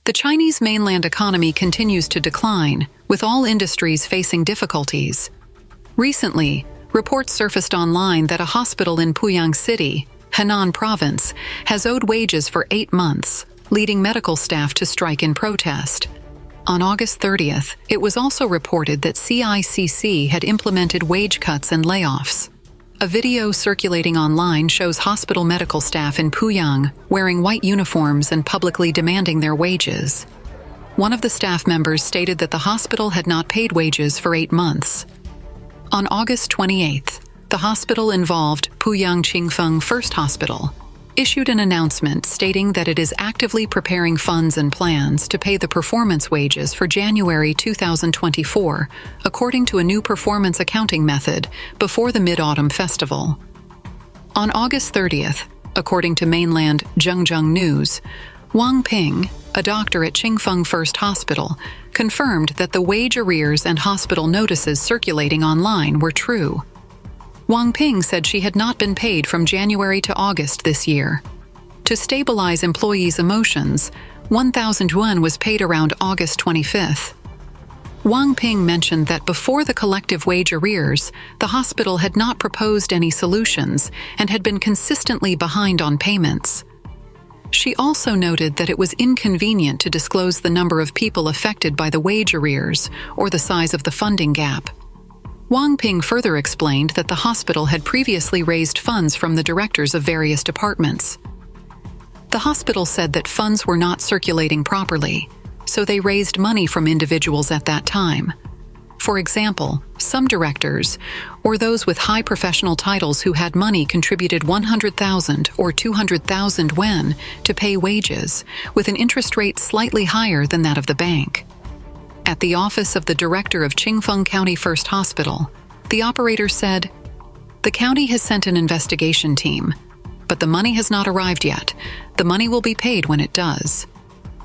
The Chinese mainland economy continues to decline, with all industries facing difficulties. Recently, reports surfaced online that a hospital in Puyang City, Henan Province, has owed wages for 8 months, leading medical staff to strike in protest. On August 30th, it was also reported that CICC had implemented wage cuts and layoffs. A video circulating online shows hospital medical staff in Puyang wearing white uniforms and publicly demanding their wages. One of the staff members stated that the hospital had not paid wages for 8 months. On August 28th, the hospital involved, Puyang Qingfeng First Hospital, issued an announcement stating that it is actively preparing funds and plans to pay the performance wages for January 2024, according to a new performance accounting method before the Mid-Autumn Festival. On August 30th, according to mainland Zhengzheng News, Wang Ping, a doctor at Qingfeng First Hospital, confirmed that the wage arrears and hospital notices circulating online were true. Wang Ping said she had not been paid from January to August this year. To stabilize employees' emotions, 1,000 yuan was paid around August 25th. Wang Ping mentioned that before the collective wage arrears, the hospital had not proposed any solutions and had been consistently behind on payments. She also noted that it was inconvenient to disclose the number of people affected by the wage arrears or the size of the funding gap. Wang Ping further explained that the hospital had previously raised funds from the directors of various departments. The hospital said that funds were not circulating properly, so they raised money from individuals at that time. For example, some directors, or those with high professional titles who had money, contributed 100,000 or 200,000 yuan to pay wages, with an interest rate slightly higher than that of the bank. At the office of the director of Qingfeng County First Hospital, the operator said, "The county has sent an investigation team, but the money has not arrived yet. The money will be paid when it does."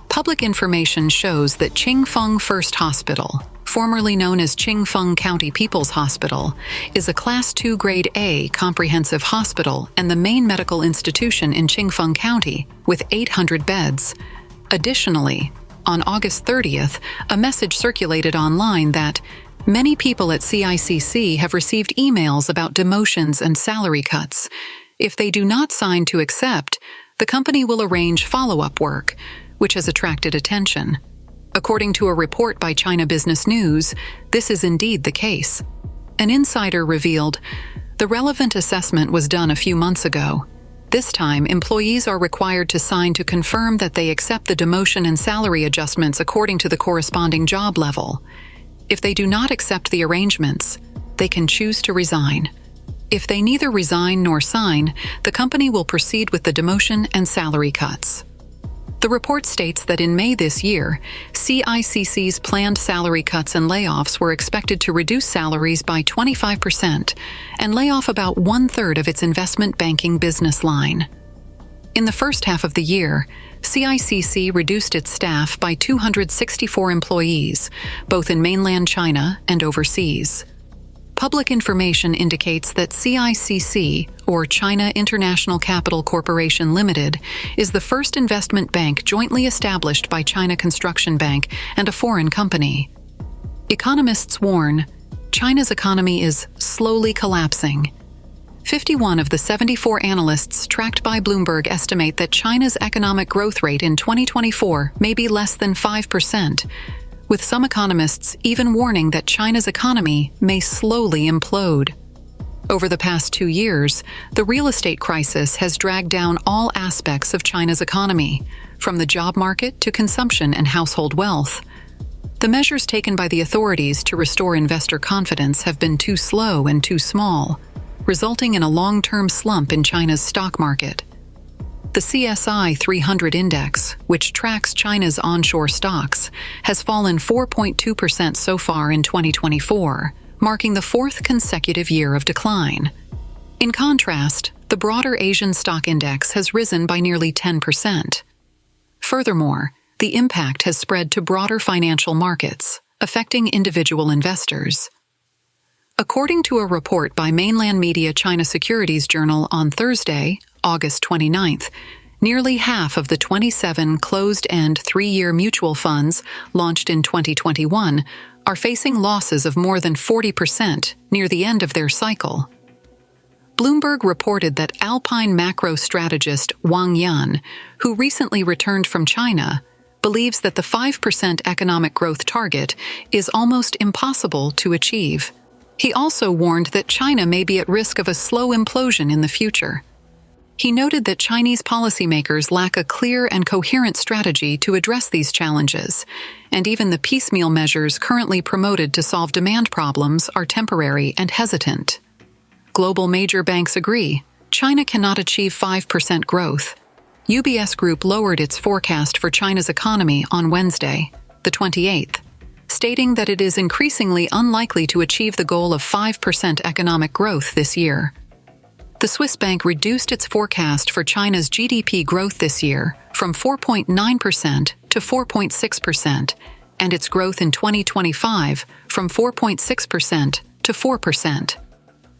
Public information shows that Qingfeng First Hospital, formerly known as Qingfeng County People's Hospital, is a Class II Grade A comprehensive hospital and the main medical institution in Qingfeng County, with 800 beds. Additionally, on August 30th, a message circulated online that many people at CICC have received emails about demotions and salary cuts. If they do not sign to accept, the company will arrange follow-up work, which has attracted attention. According to a report by China Business News, this is indeed the case. An insider revealed, "The relevant assessment was done a few months ago. This time, employees are required to sign to confirm that they accept the demotion and salary adjustments according to the corresponding job level. If they do not accept the arrangements, they can choose to resign. If they neither resign nor sign, the company will proceed with the demotion and salary cuts." The report states that in May this year, CICC's planned salary cuts and layoffs were expected to reduce salaries by 25% and lay off about 1/3 of its investment banking business line. In the first half of the year, CICC reduced its staff by 264 employees, both in mainland China and overseas. Public information indicates that CICC, or China International Capital Corporation Limited, is the first investment bank jointly established by China Construction Bank and a foreign company. Economists warn, China's economy is slowly collapsing. 51 of the 74 analysts tracked by Bloomberg estimate that China's economic growth rate in 2024 may be less than 5%, with some economists even warning that China's economy may slowly implode. Over the past 2 years, the real estate crisis has dragged down all aspects of China's economy, from the job market to consumption and household wealth. The measures taken by the authorities to restore investor confidence have been too slow and too small, resulting in a long-term slump in China's stock market. The CSI 300 index, which tracks China's onshore stocks, has fallen 4.2% so far in 2024, marking the 4th consecutive year of decline. In contrast, the broader Asian stock index has risen by nearly 10%. Furthermore, the impact has spread to broader financial markets, affecting individual investors. According to a report by mainland media China Securities Journal on Thursday, August 29th, Nearly half of the 27 closed-end 3-year mutual funds launched in 2021 are facing losses of more than 40% near the end of their cycle. Bloomberg reported that Alpine macro strategist Wang Yan, who recently returned from China, believes that the 5% economic growth target is almost impossible to achieve. He also warned that China may be at risk of a slow implosion in the future. He noted that Chinese policymakers lack a clear and coherent strategy to address these challenges, and even the piecemeal measures currently promoted to solve demand problems are temporary and hesitant. Global major banks agree China cannot achieve 5% growth. UBS Group lowered its forecast for China's economy on Wednesday, the 28th, stating that it is increasingly unlikely to achieve the goal of 5% economic growth this year. The Swiss bank reduced its forecast for China's GDP growth this year from 4.9% to 4.6%, and its growth in 2025 from 4.6% to 4%.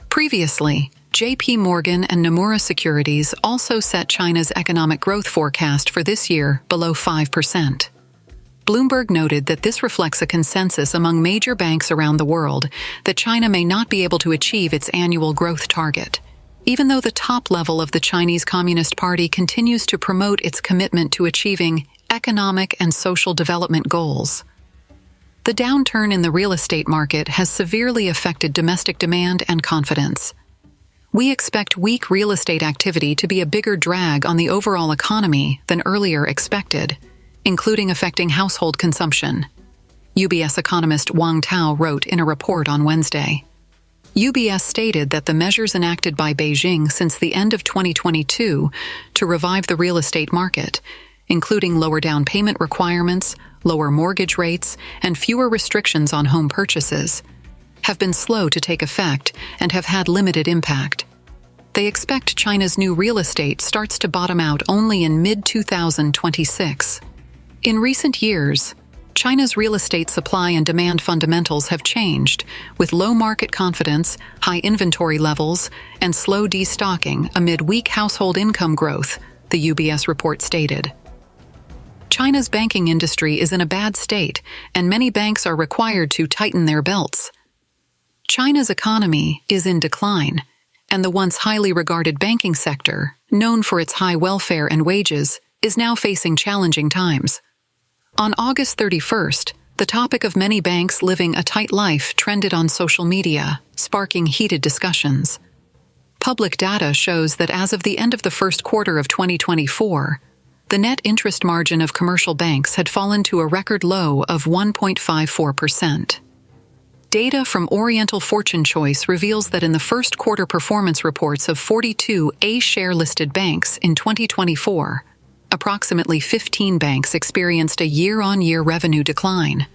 Previously, JP Morgan and Nomura Securities also set China's economic growth forecast for this year below 5%. Bloomberg noted that this reflects a consensus among major banks around the world that China may not be able to achieve its annual growth target, even though the top level of the Chinese Communist Party continues to promote its commitment to achieving economic and social development goals. The downturn in the real estate market has severely affected domestic demand and confidence. We expect weak real estate activity to be a bigger drag on the overall economy than earlier expected, including affecting household consumption, UBS economist Wang Tao wrote in a report on Wednesday. UBS stated that the measures enacted by Beijing since the end of 2022 to revive the real estate market, including lower down payment requirements, lower mortgage rates, and fewer restrictions on home purchases, have been slow to take effect and have had limited impact. They expect China's new real estate starts to bottom out only in mid-2026. In recent years, China's real estate supply and demand fundamentals have changed, with low market confidence, high inventory levels, and slow destocking amid weak household income growth, the UBS report stated. China's banking industry is in a bad state, and many banks are required to tighten their belts. China's economy is in decline, and the once highly regarded banking sector, known for its high welfare and wages, is now facing challenging times. On August 31st, the topic of many banks living a tight life trended on social media, sparking heated discussions. Public data shows that as of the end of the first quarter of 2024, the net interest margin of commercial banks had fallen to a record low of 1.54%. Data from Oriental Fortune Choice reveals that in the first quarter performance reports of 42 A-share listed banks in 2024, approximately 15 banks experienced a year-on-year revenue decline.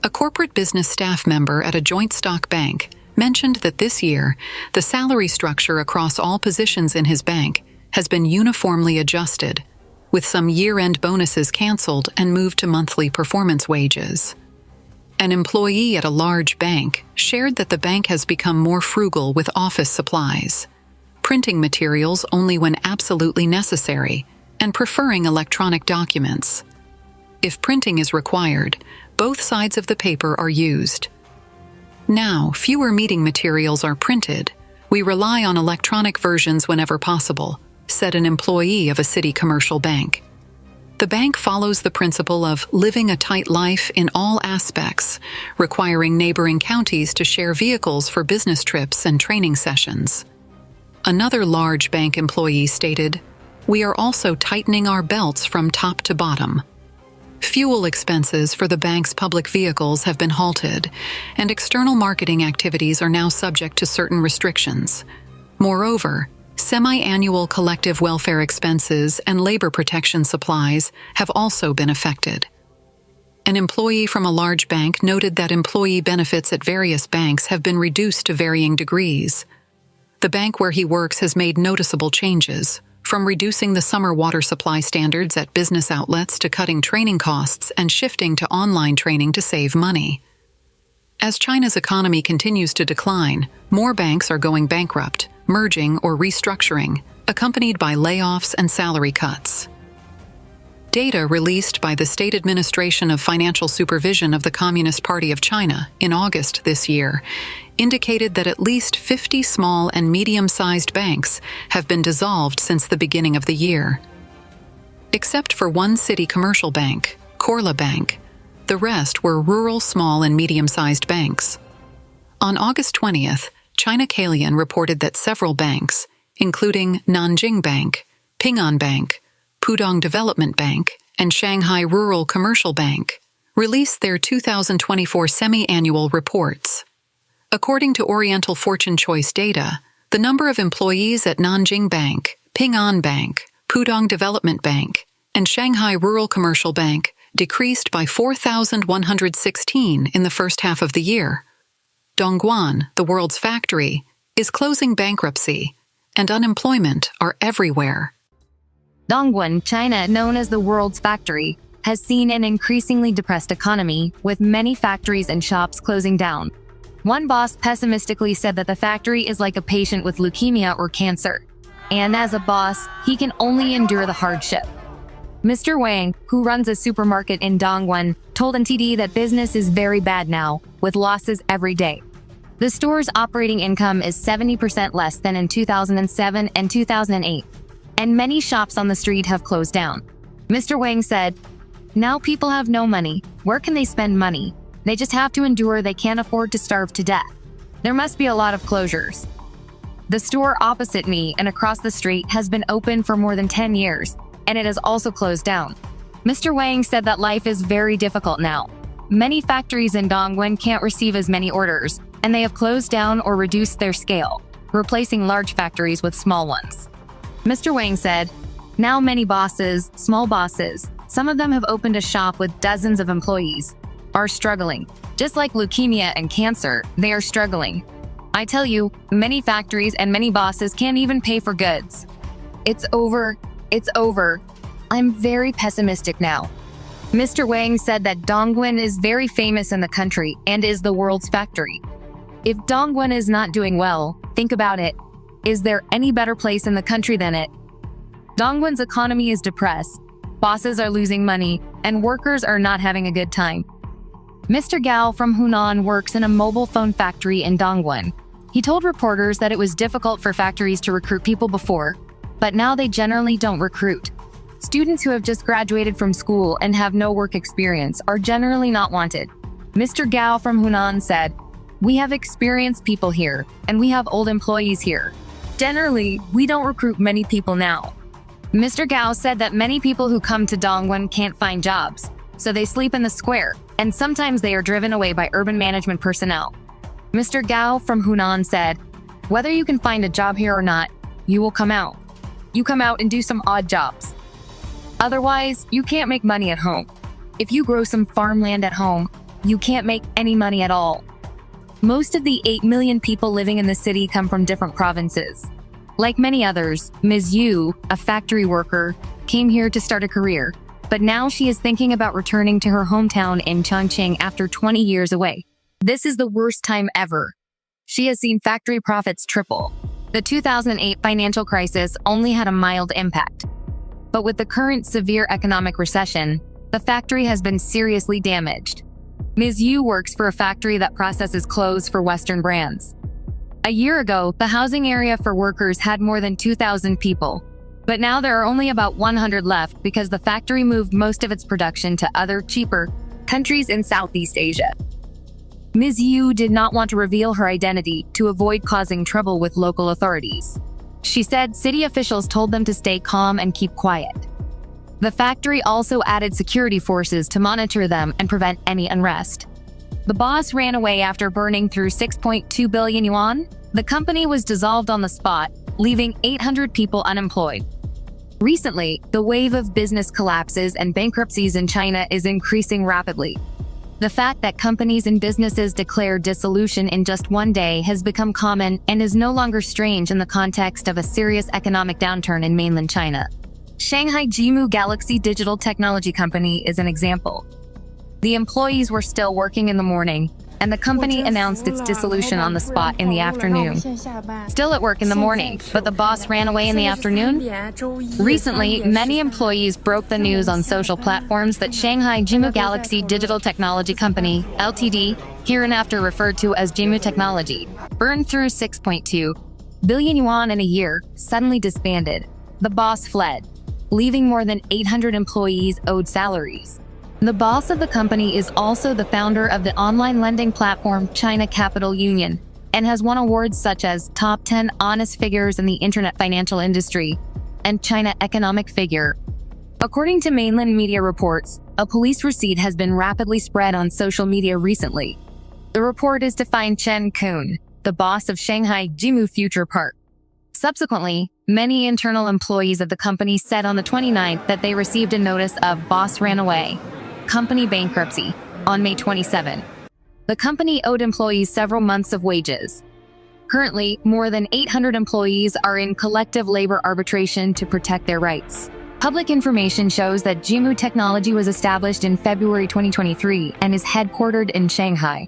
A corporate business staff member at a joint stock bank mentioned that this year, the salary structure across all positions in his bank has been uniformly adjusted, with some year-end bonuses canceled and moved to monthly performance wages. An employee at a large bank shared that the bank has become more frugal with office supplies, printing materials only when absolutely necessary, and preferring electronic documents. If printing is required, both sides of the paper are used. Now, fewer meeting materials are printed. We rely on electronic versions whenever possible, said an employee of a city commercial bank. The bank follows the principle of living a tight life in all aspects, requiring neighboring counties to share vehicles for business trips and training sessions. Another large bank employee stated, "We are also tightening our belts from top to bottom." Fuel expenses for the bank's public vehicles have been halted, and external marketing activities are now subject to certain restrictions. Moreover, semi-annual collective welfare expenses and labor protection supplies have also been affected. An employee from a large bank noted that employee benefits at various banks have been reduced to varying degrees. The bank where he works has made noticeable changes, from reducing the summer water supply standards at business outlets to cutting training costs and shifting to online training to save money. As China's economy continues to decline, more banks are going bankrupt, merging or restructuring, accompanied by layoffs and salary cuts. Data released by the State Administration of Financial Supervision of the Communist Party of China in August this year indicated that at least 50 small and medium-sized banks have been dissolved since the beginning of the year. Except for one city commercial bank, Korla Bank, the rest were rural small and medium-sized banks. On August 20th, China Kalian reported that several banks, including Nanjing Bank, Ping An Bank, Pudong Development Bank, and Shanghai Rural Commercial Bank, released their 2024 semi-annual reports. According to Oriental Fortune Choice data, the number of employees at Nanjing Bank, Ping An Bank, Pudong Development Bank, and Shanghai Rural Commercial Bank decreased by 4,116 in the first half of the year. Dongguan, the world's factory, is closing bankruptcy, and unemployment are everywhere. Dongguan, China, known as the world's factory, has seen an increasingly depressed economy, with many factories and shops closing down. One boss pessimistically said that the factory is like a patient with leukemia or cancer, and as a boss, he can only endure the hardship. Mr. Wang, who runs a supermarket in Dongguan, told NTD that business is very bad now, with losses every day. The store's operating income is 70% less than in 2007 and 2008, and many shops on the street have closed down. Mr. Wang said, "Now people have no money. Where can they spend money? They just have to endure. They can't afford to starve to death. There must be a lot of closures." The store opposite me and across the street has been open for more than 10 years, and it has also closed down. Mr. Wang said that life is very difficult now. Many factories in Dongguan can't receive as many orders, and they have closed down or reduced their scale, replacing large factories with small ones. Mr. Wang said, "Now many bosses, small bosses, some of them have opened a shop with dozens of employees, are struggling. Just like leukemia and cancer, they are struggling. I tell you, many factories and many bosses can't even pay for goods. It's over. It's over. I'm very pessimistic now." Mr. Wang said that Dongguan is very famous in the country and is the world's factory. If Dongguan is not doing well, think about it. Is there any better place in the country than it? Dongguan's economy is depressed, bosses are losing money, and workers are not having a good time. Mr. Gao from Henan works in a mobile phone factory in Dongguan. He told reporters that it was difficult for factories to recruit people before, but now they generally don't recruit. Students who have just graduated from school and have no work experience are generally not wanted. Mr. Gao from Henan said, "We have experienced people here, and we have old employees here. Generally, we don't recruit many people now." Mr. Gao said that many people who come to Dongguan can't find jobs, so they sleep in the square, and sometimes they are driven away by urban management personnel. Mr. Gao from Henan said, "Whether you can find a job here or not, you will come out. You come out and do some odd jobs. Otherwise, you can't make money at home. If you grow some farmland at home, you can't make any money at all." Most of the 8 million people living in the city come from different provinces. Like many others, Ms. Yu, a factory worker, came here to start a career, but now she is thinking about returning to her hometown in Chongqing after 20 years away. This is the worst time ever. She has seen factory profits triple. The 2008 financial crisis only had a mild impact. But with the current severe economic recession, the factory has been seriously damaged. Ms. Yu works for a factory that processes clothes for Western brands. A year ago, the housing area for workers had more than 2,000 people. But now there are only about 100 left because the factory moved most of its production to other, cheaper countries in Southeast Asia. Ms. Yu did not want to reveal her identity to avoid causing trouble with local authorities. She said city officials told them to stay calm and keep quiet. The factory also added security forces to monitor them and prevent any unrest. The boss ran away after burning through 6.2 billion yuan. The company was dissolved on the spot, leaving 800 people unemployed. Recently, the wave of business collapses and bankruptcies in China is increasing rapidly. The fact that companies and businesses declare dissolution in just one day has become common and is no longer strange in the context of a serious economic downturn in mainland China. Shanghai Jimu Galaxy Digital Technology Company is an example. The employees were still working in the morning, and the company announced its dissolution on the spot in the afternoon. Still at work in the morning, but the boss ran away in the afternoon? Recently, many employees broke the news on social platforms that Shanghai Jimu Galaxy Digital Technology Company, Ltd., hereinafter referred to as Jimu Technology, burned through 6.2 billion yuan in a year, suddenly disbanded. The boss fled, leaving more than 800 employees owed salaries. The boss of the company is also the founder of the online lending platform China Capital Union and has won awards such as Top 10 Honest Figures in the Internet Financial Industry and China Economic Figure. According to mainland media reports, a police receipt has been rapidly spread on social media recently. The report is to find Chen Kun, the boss of Shanghai Jimu Future Park. Subsequently, many internal employees of the company said on the 29th that they received a notice of boss ran away, company bankruptcy, on May 27. The company owed employees several months of wages. Currently, more than 800 employees are in collective labor arbitration to protect their rights. Public information shows that Jimu Technology was established in February 2023 and is headquartered in Shanghai.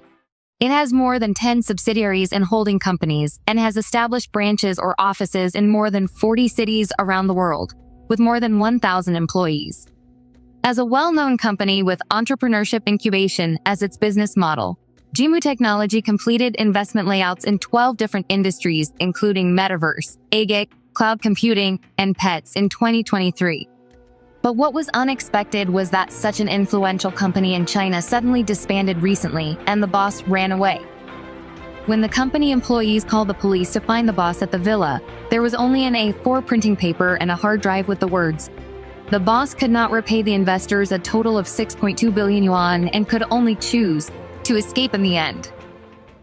It has more than 10 subsidiaries and holding companies and has established branches or offices in more than 40 cities around the world, with more than 1,000 employees. As a well-known company with entrepreneurship incubation as its business model, Jimu Technology completed investment layouts in 12 different industries, including metaverse, AGIC, cloud computing, and pets in 2023. But what was unexpected was that such an influential company in China suddenly disbanded recently, and the boss ran away. When the company employees called the police to find the boss at the villa, there was only an A4 printing paper and a hard drive with the words, "The boss could not repay the investors a total of 6.2 billion yuan and could only choose to escape in the end."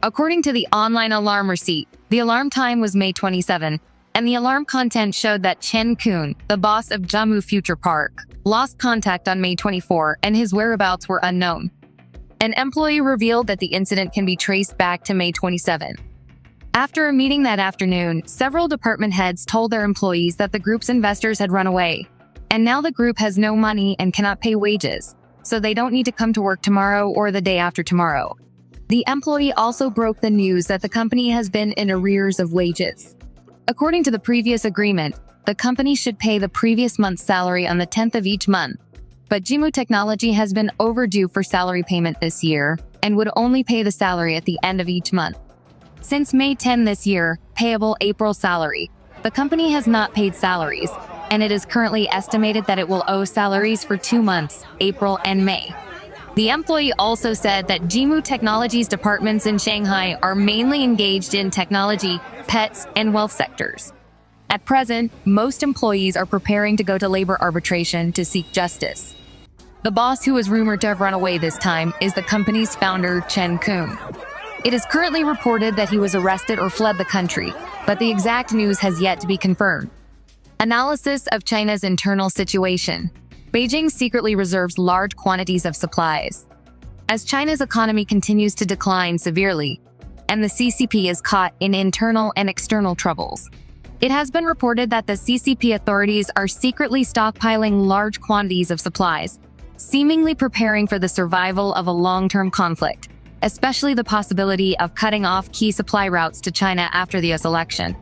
According to the online alarm receipt, the alarm time was May 27, and the alarm content showed that Chen Kun, the boss of Jimu Future Park, lost contact on May 24 and his whereabouts were unknown. An employee revealed that the incident can be traced back to May 27. After a meeting that afternoon, several department heads told their employees that the group's investors had run away, and now the group has no money and cannot pay wages, so they don't need to come to work tomorrow or the day after tomorrow. The employee also broke the news that the company has been in arrears of wages. According to the previous agreement, the company should pay the previous month's salary on the 10th of each month, but Jimu Technology has been overdue for salary payment this year and would only pay the salary at the end of each month. Since May 10 this year, payable April salary, the company has not paid salaries, and it is currently estimated that it will owe salaries for 2 months, April and May. The employee also said that Jimu Technology's departments in Shanghai are mainly engaged in technology, pets, and wealth sectors. At present, most employees are preparing to go to labor arbitration to seek justice. The boss, who is rumored to have run away this time, is the company's founder, Chen Kun. It is currently reported that he was arrested or fled the country, but the exact news has yet to be confirmed. Analysis of China's internal situation. Beijing secretly reserves large quantities of supplies. As China's economy continues to decline severely, and the CCP is caught in internal and external troubles, it has been reported that the CCP authorities are secretly stockpiling large quantities of supplies, seemingly preparing for the survival of a long-term conflict, especially the possibility of cutting off key supply routes to China after the US election.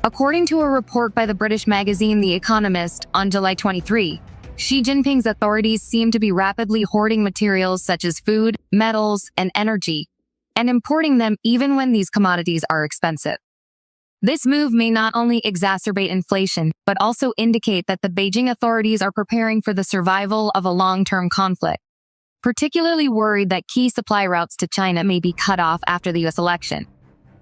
According to a report by the British magazine The Economist on July 23, Xi Jinping's authorities seem to be rapidly hoarding materials such as food, metals, and energy, and importing them even when these commodities are expensive. This move may not only exacerbate inflation, but also indicate that the Beijing authorities are preparing for the survival of a long-term conflict, particularly worried that key supply routes to China may be cut off after the US election.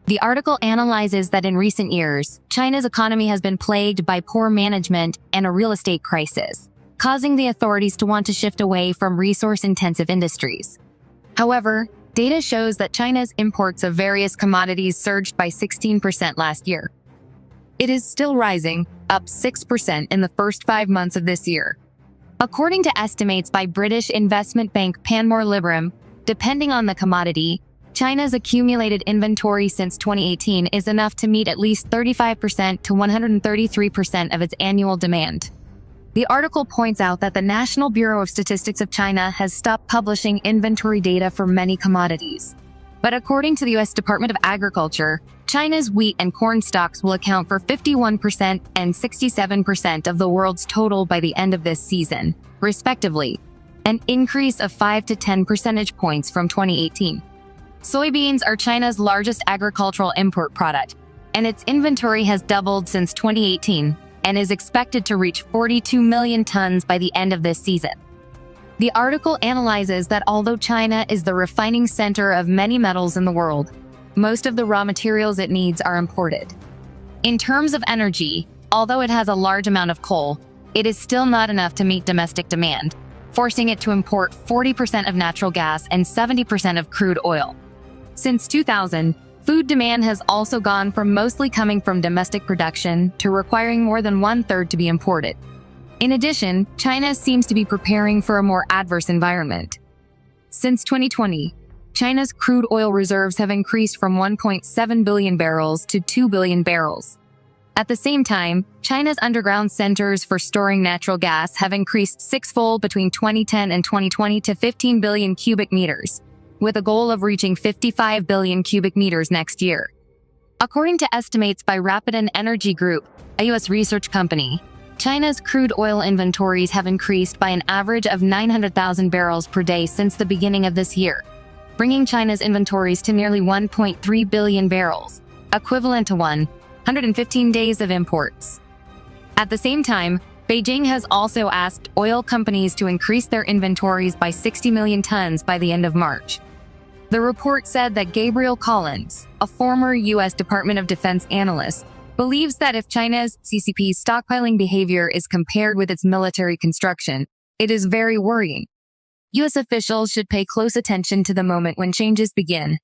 The article analyzes that in recent years, China's economy has been plagued by poor management and a real estate crisis, causing the authorities to want to shift away from resource-intensive industries. However, data shows that China's imports of various commodities surged by 16% last year. It is still rising, up 6% in the first 5 months of this year. According to estimates by British investment bank Panmure Liberum, depending on the commodity, China's accumulated inventory since 2018 is enough to meet at least 35% to 133% of its annual demand. The article points out that the National Bureau of Statistics of China has stopped publishing inventory data for many commodities. But according to the U.S. Department of Agriculture, China's wheat and corn stocks will account for 51% and 67% of the world's total by the end of this season, respectively, an increase of 5 to 10 percentage points from 2018. Soybeans are China's largest agricultural import product, and its inventory has doubled since 2018 and is expected to reach 42 million tons by the end of this season. The article analyzes that although China is the refining center of many metals in the world, most of the raw materials it needs are imported. In terms of energy, although it has a large amount of coal, it is still not enough to meet domestic demand, forcing it to import 40% of natural gas and 70% of crude oil. Since 2000, food demand has also gone from mostly coming from domestic production to requiring more than one-third to be imported. In addition, China seems to be preparing for a more adverse environment. Since 2020, China's crude oil reserves have increased from 1.7 billion barrels to 2 billion barrels. At the same time, China's underground centers for storing natural gas have increased sixfold between 2010 and 2020 to 15 billion cubic meters, with a goal of reaching 55 billion cubic meters next year. According to estimates by Rapidan Energy Group, a U.S. research company, China's crude oil inventories have increased by an average of 900,000 barrels per day since the beginning of this year, bringing China's inventories to nearly 1.3 billion barrels, equivalent to 115 days of imports. At the same time, Beijing has also asked oil companies to increase their inventories by 60 million tons by the end of March. The report said that Gabriel Collins, a former U.S. Department of Defense analyst, believes that if China's CCP stockpiling behavior is compared with its military construction, it is very worrying. U.S. officials should pay close attention to the moment when changes begin,